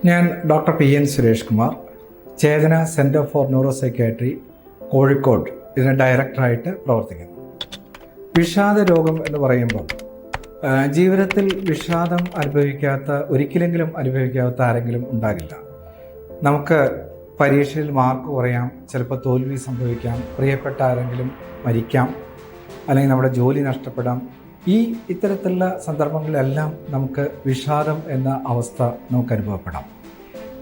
ഞാൻ doctor P N. Suresh Kumar, Chethana centre for neuro psychiatry, Kozhikode ഇതിന് ഡയറക്ടറായിട്ട് പ്രവർത്തിക്കുന്നു. വിഷാദ രോഗം എന്ന് പറയുമ്പോൾ ജീവിതത്തിൽ വിഷാദം ഒരിക്കലെങ്കിലും അനുഭവിക്കാത്ത ആരെങ്കിലും ഉണ്ടാകില്ല. നമുക്ക് പരീക്ഷയിൽ മാർക്ക് കുറയാം, ചിലപ്പോൾ തോൽവി സംഭവിക്കാം, പ്രിയപ്പെട്ട ആരെങ്കിലും മരിക്കാം, അല്ലെങ്കിൽ നമ്മുടെ ജോലി നഷ്ടപ്പെടാം. ഇത്തരത്തിലുള്ള സന്ദർഭങ്ങളിലെല്ലാം നമുക്ക് വിഷാദം എന്ന അവസ്ഥ നമുക്ക് അനുഭവപ്പെടാം.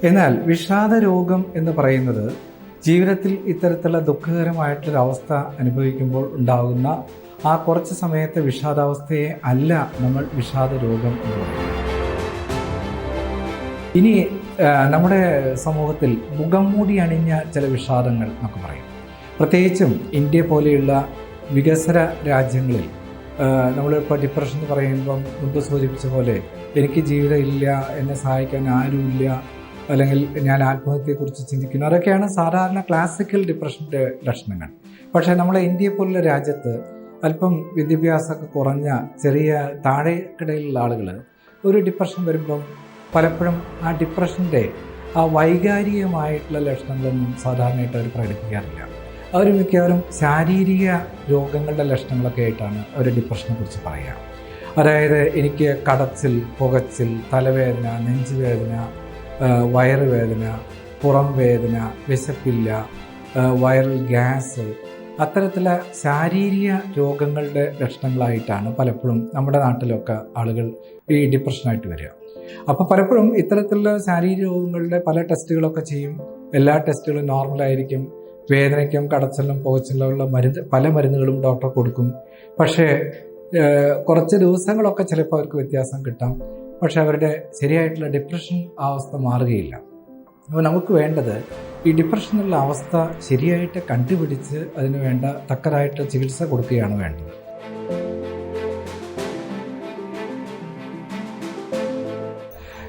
എന്നാൽ വിഷാദ രോഗം എന്ന് പറയുന്നത് ജീവിതത്തിൽ ഇത്തരത്തിലുള്ള ദുഃഖകരമായിട്ടുള്ളൊരു അവസ്ഥ അനുഭവിക്കുമ്പോൾ ഉണ്ടാകുന്ന ആ കുറച്ച് സമയത്തെ വിഷാദാവസ്ഥയെ അല്ല നമ്മൾ വിഷാദ രോഗം എന്ന് പറയുന്നത്. ഇനി നമ്മുടെ സമൂഹത്തിൽ മുഖം മൂടി അണിഞ്ഞ ചില വിഷാദങ്ങൾ നമുക്ക് പറയും. പ്രത്യേകിച്ചും ഇന്ത്യ പോലെയുള്ള വികസ്വര രാജ്യങ്ങളിൽ നമ്മളിപ്പോൾ ഡിപ്രഷൻ എന്ന് പറയുമ്പം മുമ്പ് സൂചിപ്പിച്ച പോലെ എനിക്ക് ജീവിതം ഇല്ല, എന്നെ സഹായിക്കാൻ ആരുമില്ല, അല്ലെങ്കിൽ ഞാൻ ആത്മഹത്യയെക്കുറിച്ച് ചിന്തിക്കുന്നു, അതൊക്കെയാണ് സാധാരണ ക്ലാസിക്കൽ ഡിപ്രഷൻ്റെ ലക്ഷണങ്ങൾ. പക്ഷേ നമ്മളെ ഇന്ത്യ പോലുള്ള രാജ്യത്ത് അല്പം വിദ്യാഭ്യാസമൊക്കെ കുറഞ്ഞ ചെറിയ താഴേക്കിടയിലുള്ള ആളുകൾ ഒരു ഡിപ്രഷൻ വരുമ്പം പലപ്പോഴും ആ ഡിപ്രഷൻ്റെ ആ വൈകാരികമായിട്ടുള്ള ലക്ഷണങ്ങളൊന്നും സാധാരണയായിട്ട് അവർ പ്രകടിപ്പിക്കാറില്ല. അവർ മിക്കവാറും ശാരീരിക രോഗങ്ങളുടെ ലക്ഷണങ്ങളൊക്കെ ആയിട്ടാണ് അവർ ഡിപ്രഷനെ കുറിച്ച് പറയുക. അതായത് എനിക്ക് കടച്ചിൽ, പുകച്ചിൽ, തലവേദന, നെഞ്ചുവേദന, വയറുവേദന, പുറം വേദന, വിശപ്പില്ല, വൈറൽ ഗ്യാസ്, അത്തരത്തിലുള്ള ശാരീരിക രോഗങ്ങളുടെ ലക്ഷണങ്ങളായിട്ടാണ് പലപ്പോഴും നമ്മുടെ നാട്ടിലൊക്കെ ആളുകൾ ഈ ഡിപ്രഷനായിട്ട് വരിക. അപ്പോൾ പലപ്പോഴും ഇത്തരത്തിലുള്ള ശാരീരിക രോഗങ്ങളുടെ പല ടെസ്റ്റുകളൊക്കെ ചെയ്യും. എല്ലാ ടെസ്റ്റുകളും നോർമലായിരിക്കും. വേദനയ്ക്കും കടച്ചിലിനും പുകച്ചിലുള്ള പല മരുന്നുകളും ഡോക്ടർ കൊടുക്കും. പക്ഷേ കുറച്ച് ദിവസങ്ങളൊക്കെ ചിലപ്പോൾ അവർക്ക് വ്യത്യാസം കിട്ടാം. പക്ഷെ അവരുടെ ശരിയായിട്ടുള്ള ഡിപ്രഷൻ അവസ്ഥ മാറുകയില്ല. അപ്പോൾ നമുക്ക് വേണ്ടത് ഈ ഡിപ്രഷനുള്ള അവസ്ഥ ശരിയായിട്ട് കണ്ടുപിടിച്ച് അതിന് വേണ്ട തക്കതായിട്ട് ചികിത്സ കൊടുക്കുകയാണ് വേണ്ടത്.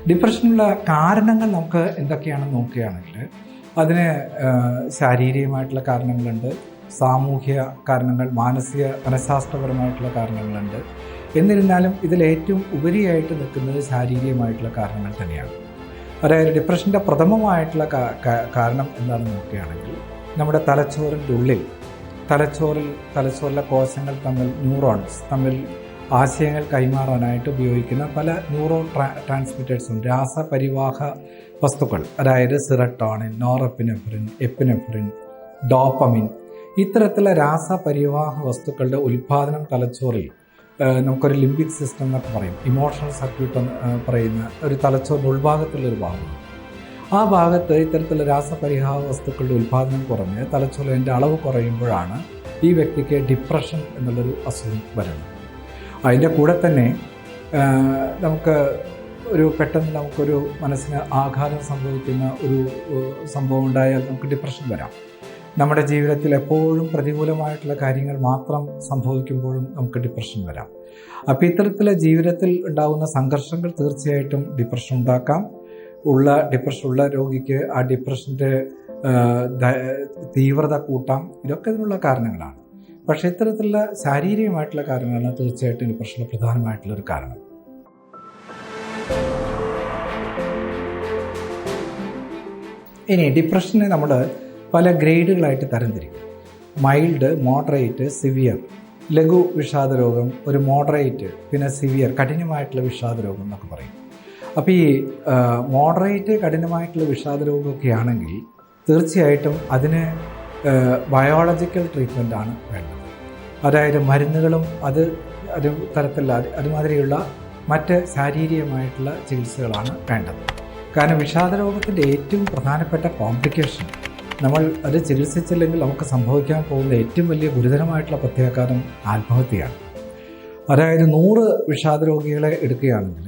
ഡിപ്രഷനുള്ള കാരണങ്ങൾ നമുക്ക് എന്തൊക്കെയാണെന്ന് നോക്കുകയാണെങ്കിൽ അതിന് ശാരീരികമായിട്ടുള്ള കാരണങ്ങളുണ്ട്, സാമൂഹ്യ കാരണങ്ങൾ, മനഃശാസ്ത്രപരമായിട്ടുള്ള കാരണങ്ങളുണ്ട്. എന്നിരുന്നാലും ഇതിലേറ്റവും ഉപരിയായിട്ട് നിൽക്കുന്നത് ശാരീരികമായിട്ടുള്ള കാരണങ്ങൾ തന്നെയാണ്. അതായത് ഡിപ്രഷൻ്റെ പ്രഥമമായിട്ടുള്ള കാരണം എന്താണെന്ന് നോക്കുകയാണെങ്കിൽ നമ്മുടെ തലച്ചോറിൻ്റെ ഉള്ളിൽ തലച്ചോറിലെ കോശങ്ങൾ ന്യൂറോൺസ് തമ്മിൽ ആശയങ്ങൾ കൈമാറാനായിട്ട് ഉപയോഗിക്കുന്ന പല ട്രാൻസ്മിറ്റേഴ്സും രാസപരിവാഹ വസ്തുക്കൾ, അതായത് സിറട്ടോണിൻ, നോറെപ്പിനെഫ്രിൻ, എപ്പിനെഫ്രിൻ, ഡോപ്പമിൻ, ഇത്തരത്തിലുള്ള രാസപരിവാഹ വസ്തുക്കളുടെ ഉൽപ്പാദനം തലച്ചോറിൽ നമുക്കൊരു ലിംബിക് സിസ്റ്റം എന്നൊക്കെ പറയും, ഇമോഷണൽ സർക്യൂട്ട് എന്ന് പറയുന്ന ഒരു തലച്ചോറിൻ്റെ ഉൾഭാഗത്തുള്ളൊരു ഭാഗമാണ്. ആ ഭാഗത്ത് ഇത്തരത്തിലുള്ള രാസപരിവാഹ വസ്തുക്കളുടെ ഉൽപ്പാദനം കുറഞ്ഞ് തലച്ചോറിൻ്റെ അളവ് കുറയുമ്പോഴാണ് ഈ വ്യക്തിക്ക് ഡിപ്രഷൻ എന്നുള്ളൊരു അസുഖം വരുന്നത്. അതിൻ്റെ കൂടെ തന്നെ നമുക്ക് പെട്ടെന്ന് നമുക്കൊരു മനസ്സിന് ആഘാതം സംഭവിക്കുന്ന ഒരു സംഭവം ഉണ്ടായാൽ നമുക്ക് ഡിപ്രഷൻ വരാം. നമ്മുടെ ജീവിതത്തിൽ എപ്പോഴും പ്രതികൂലമായിട്ടുള്ള കാര്യങ്ങൾ മാത്രം സംഭവിക്കുമ്പോഴും നമുക്ക് ഡിപ്രഷൻ വരാം. അപ്പോൾ ഇത്തരത്തിലെ ജീവിതത്തിൽ ഉണ്ടാകുന്ന സംഘർഷങ്ങൾ തീർച്ചയായിട്ടും ഡിപ്രഷൻ ഉണ്ടാക്കാം. ഡിപ്രഷനുള്ള രോഗിക്ക് ആ ഡിപ്രഷൻ്റെ തീവ്രത കൂട്ടാം. ഇതൊക്കെ ഇതിനുള്ള കാരണങ്ങളാണ്. പക്ഷേ ഇത്തരത്തിലുള്ള ശാരീരികമായിട്ടുള്ള കാരണങ്ങളാണ് തീർച്ചയായിട്ടും ഡിപ്രഷനുള്ള പ്രധാനമായിട്ടുള്ളൊരു കാരണം. ഇനി ഡിപ്രഷനെ നമ്മൾ പല ഗ്രേഡുകളായിട്ട് തരംതിരിക്കും. Mild, moderate, severe. ലഘു വിഷാദരോഗം, ഒരു മോഡറേറ്റ്, പിന്നെ സിവിയർ, കഠിനമായിട്ടുള്ള വിഷാദരോഗം എന്നൊക്കെ പറയും. അപ്പോൾ ഈ മോഡറേറ്റ്, കഠിനമായിട്ടുള്ള വിഷാദരോഗമൊക്കെ ആണെങ്കിൽ തീർച്ചയായിട്ടും അതിന് ബയോളജിക്കൽ ട്രീറ്റ്മെൻറ്റാണ് വേണ്ടത്. അതായത് മരുന്നുകളും ഒരു തരത്തിലുള്ള അതുമാതിരിയുള്ള മറ്റ് ശാരീരികമായിട്ടുള്ള ചികിത്സകളാണ് വേണ്ടത്. കാരണം വിഷാദരോഗത്തിൻ്റെ ഏറ്റവും പ്രധാനപ്പെട്ട കോംപ്ലിക്കേഷൻ, നമ്മൾ അത് ചികിത്സിച്ചില്ലെങ്കിൽ നമുക്ക് സംഭവിക്കാൻ പോകുന്ന ഏറ്റവും വലിയ ഗുരുതരമായിട്ടുള്ള പ്രത്യാഘാതം ആത്മഹത്യയാണ്. അതായത് 100 വിഷാദരോഗികളെ എടുക്കുകയാണെങ്കിൽ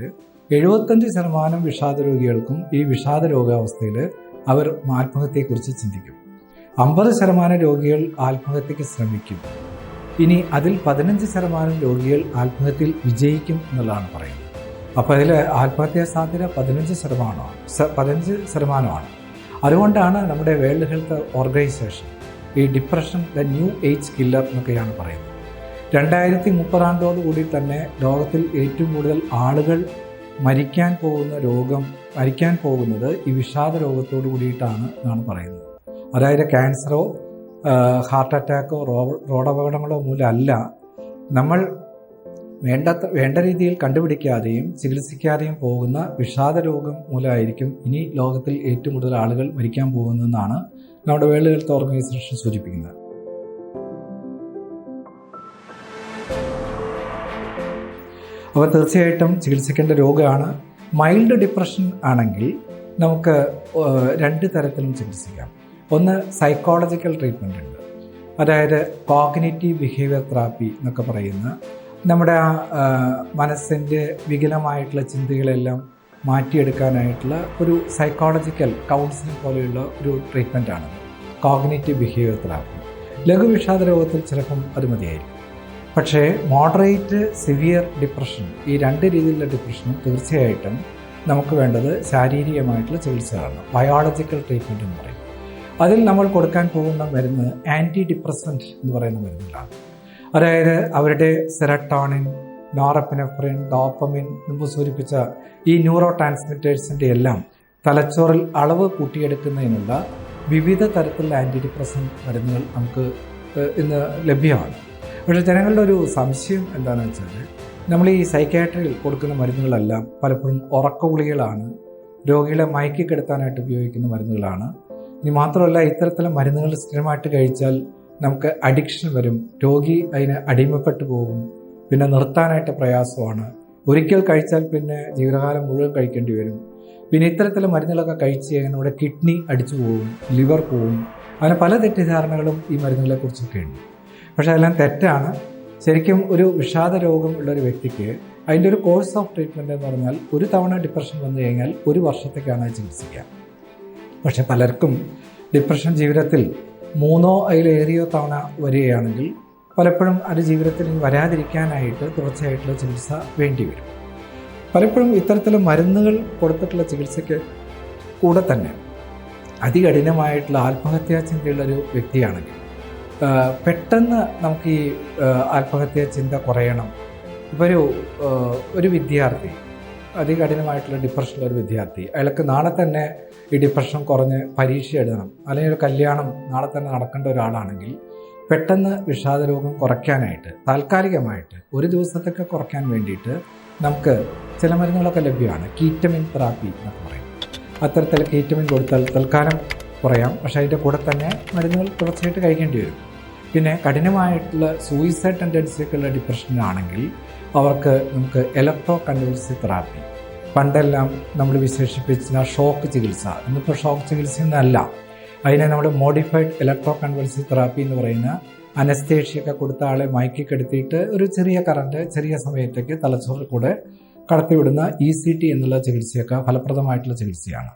75% വിഷാദരോഗികൾക്കും ഈ വിഷാദരോഗാവസ്ഥയിൽ അവർ ആത്മഹത്യയെക്കുറിച്ച് ചിന്തിക്കും. 50% രോഗികൾ ആത്മഹത്യക്ക് ശ്രമിക്കും. ഇനി അതിൽ 15% രോഗികൾ ആത്മഹത്യയിൽ വിജയിക്കും എന്നുള്ളതാണ് പറയുന്നത്. അപ്പോൾ അതിൽ ആത്മഹത്യാ സാധ്യത 15%. അതുകൊണ്ടാണ് നമ്മുടെ വേൾഡ് ഹെൽത്ത് ഓർഗനൈസേഷൻ ഈ depression the new age killer എന്നൊക്കെയാണ് പറയുന്നത്. 2030 കൂടി തന്നെ ലോകത്തിൽ ഏറ്റവും കൂടുതൽ ആളുകൾ മരിക്കാൻ പോകുന്നത് ഈ വിഷാദ രോഗത്തോട് കൂടിയിട്ടാണ് എന്നാണ് പറയുന്നത്. അതായത് ക്യാൻസറോ ഹാർട്ട് അറ്റാക്കോ റോഡപകടങ്ങളോ മൂലമല്ല, നമ്മൾ വേണ്ട രീതിയിൽ കണ്ടുപിടിക്കാതെയും ചികിത്സിക്കാതെയും പോകുന്ന വിഷാദ രോഗം മൂലമായിരിക്കും ഇനി ലോകത്തിൽ ഏറ്റവും കൂടുതൽ ആളുകൾ മരിക്കാൻ പോകുന്നതെന്നാണ് നമ്മുടെ വേൾഡ് ഹെൽത്ത് ഓർഗനൈസേഷൻ സൂചിപ്പിക്കുന്നത്. അപ്പോൾ തീർച്ചയായിട്ടും ചികിത്സിക്കേണ്ട രോഗമാണ്. മൈൽഡ് ഡിപ്രഷൻ ആണെങ്കിൽ നമുക്ക് 2 തരത്തിലും ചികിത്സിക്കാം. ഒന്ന് സൈക്കോളജിക്കൽ ട്രീറ്റ്മെൻ്റ് ഉണ്ട്, അതായത് കോഗ്നിറ്റീവ് ബിഹേവിയർ തെറാപ്പി എന്നൊക്കെ പറയുന്ന നമ്മുടെ മനസ്സിൻ്റെ വികലമായിട്ടുള്ള ചിന്തകളെല്ലാം മാറ്റിയെടുക്കാനായിട്ടുള്ള ഒരു സൈക്കോളജിക്കൽ കൗൺസിലിംഗ് പോലെയുള്ള ഒരു ട്രീറ്റ്മെൻറ്റാണ് കോഗ്നിറ്റീവ് ബിഹേവിയർ തെറാപ്പി. ലഘുവിഷാദ രോഗത്തിൽ ചിലപ്പം അത് മതിയായിരിക്കും. പക്ഷേ മോഡറേറ്റ് സിവിയർ ഡിപ്രഷൻ, ഈ 2 രീതിയിലുള്ള ഡിപ്രഷനും തീർച്ചയായിട്ടും നമുക്ക് വേണ്ടത് ശാരീരികമായിട്ടുള്ള ചികിത്സകളാണ്, ബയോളജിക്കൽ ട്രീറ്റ്മെൻറ്റ് എന്ന് പറയും. അതിൽ നമ്മൾ കൊടുക്കാൻ പോകുന്ന മരുന്ന് ആൻറ്റി ഡിപ്രസൻറ്റ് എന്ന് പറയുന്ന മരുന്നുകളാണ്. അതായത് അവരുടെ സെറട്ടോണിൻ, നോറെപ്പിനെഫ്രിൻ, ഡോപ്പമിൻ മുമ്പ് സൂചിപ്പിച്ച ഈ ന്യൂറോ ട്രാൻസ്മിറ്റേഴ്സിൻ്റെ എല്ലാം തലച്ചോറിൽ അളവ് കൂട്ടിയെടുക്കുന്നതിനുള്ള വിവിധ തരത്തിലുള്ള ആൻറ്റി ഡിപ്രസൻറ്റ് മരുന്നുകൾ നമുക്ക് ഇന്ന് ലഭ്യമാണ്. പക്ഷേ ജനങ്ങളുടെ ഒരു സംശയം എന്താണെന്ന് വെച്ചാൽ, നമ്മൾ ഈ സൈക്യാട്രിയിൽ കൊടുക്കുന്ന മരുന്നുകളെല്ലാം പലപ്പോഴും ഉറക്ക ഗുളികകളാണ്, രോഗികളെ മയക്കിക്കെടുത്താനായിട്ട് ഉപയോഗിക്കുന്ന മരുന്നുകളാണ്. ഇനി മാത്രമല്ല, ഇത്തരത്തിലുള്ള മരുന്നുകൾ സ്ഥിരമായിട്ട് കഴിച്ചാൽ നമുക്ക് അഡിക്ഷൻ വരും, രോഗി അതിന് അടിമപ്പെട്ടു പോകും, പിന്നെ നിർത്താനായിട്ട് പ്രയാസമാണ്, ഒരിക്കൽ കഴിച്ചാൽ പിന്നെ ജീവിതകാലം മുഴുവൻ കഴിക്കേണ്ടി വരും. പിന്നെ ഇത്തരത്തിലുള്ള മരുന്നുകളൊക്കെ കഴിച്ച് കഴിഞ്ഞാൽ നമ്മുടെ കിഡ്നി അടിച്ചു പോകും, ലിവർ പോവും. അങ്ങനെ പല തെറ്റിദ്ധാരണകളും ഈ മരുന്നുകളെക്കുറിച്ചൊക്കെ ഉണ്ട്. പക്ഷേ അതെല്ലാം തെറ്റാണ്. ശരിക്കും ഒരു വിഷാദ രോഗം ഉള്ള ഒരു വ്യക്തിക്ക് അതിൻ്റെ ഒരു കോഴ്സ് ഓഫ് ട്രീറ്റ്മെൻറ്റ് എന്ന് പറഞ്ഞാൽ, ഒരു തവണ ഡിപ്രഷൻ വന്നു കഴിഞ്ഞാൽ 1 വർഷത്തേക്കാണ് അത് ചികിത്സിക്കുക. പക്ഷെ പലർക്കും ഡിപ്രഷൻ ജീവിതത്തിൽ 3 അതിലേറിയോ തവണ വരികയാണെങ്കിൽ പലപ്പോഴും അത് ജീവിതത്തിൽ വരാതിരിക്കാനായിട്ട് തുടർച്ചയായിട്ടുള്ള ചികിത്സ വേണ്ടി വരും. പലപ്പോഴും ഇത്തരത്തിലുള്ള മരുന്നുകൾ കൊടുത്തിട്ടുള്ള ചികിത്സയ്ക്ക് കൂടെ തന്നെ അതികഠിനമായിട്ടുള്ള ആത്മഹത്യാ ചിന്തയുള്ളൊരു വ്യക്തിയാണെങ്കിൽ പെട്ടെന്ന് നമുക്ക് ഈ ആത്മഹത്യാ ചിന്ത കുറയണം. ഇപ്പോൾ ഒരു വിദ്യാർത്ഥി, അതികഠിനമായിട്ടുള്ള ഡിപ്രഷനുള്ള ഒരു വിദ്യാർത്ഥി, അയാൾക്ക് നാളെ തന്നെ ഈ ഡിപ്രഷൻ കുറഞ്ഞ് പരീക്ഷ എഴുതണം, അല്ലെങ്കിൽ ഒരു കല്യാണം നാളെ തന്നെ നടക്കേണ്ട ഒരാളാണെങ്കിൽ പെട്ടെന്ന് വിഷാദ രോഗം കുറയ്ക്കാനായിട്ട് താൽക്കാലികമായിട്ട് 1 ദിവസത്തേക്ക് കുറയ്ക്കാൻ വേണ്ടിയിട്ട് നമുക്ക് ചില മരുന്നുകളൊക്കെ ലഭ്യമാണ്. കീറ്റമിൻ തെറാപ്പി എന്നൊക്കെ പറയും. അത്തരത്തിൽ കീറ്റമിൻ കൊടുത്താൽ തൽക്കാലം കുറയാം. പക്ഷേ അതിൻ്റെ കൂടെ തന്നെ മരുന്നുകൾ തുടർച്ചയായിട്ട് കഴിക്കേണ്ടി വരും. പിന്നെ കഠിനമായിട്ടുള്ള സൂയിസൈഡ് ടെൻഡൻസിയൊക്കെയുള്ള ഡിപ്രഷനാണെങ്കിൽ അവർക്ക് നമുക്ക് ഇലക്ട്രോ കൺവൾസീവ് തെറാപ്പി, പണ്ടെല്ലാം നമ്മൾ വിശേഷിപ്പിച്ച ഷോക്ക് ചികിത്സ, ഇന്നിപ്പോൾ ഷോക്ക് ചികിത്സയൊന്നുമല്ല, അതിനെ നമ്മൾ മോഡിഫൈഡ് ഇലക്ട്രോ കൺവൾസീവ് തെറാപ്പി എന്ന് പറയുന്ന അനസ്തേഷ്യയൊക്കെ കൊടുത്ത ആളെ മയക്കിക്കെടുത്തിയിട്ട് ഒരു ചെറിയ കറണ്ട് ചെറിയ സമയത്തേക്ക് തലച്ചോറിൽ കൂടെ കടത്തിവിടുന്ന ECT എന്നുള്ള ചികിത്സയൊക്കെ ഫലപ്രദമായിട്ടുള്ള ചികിത്സയാണ്.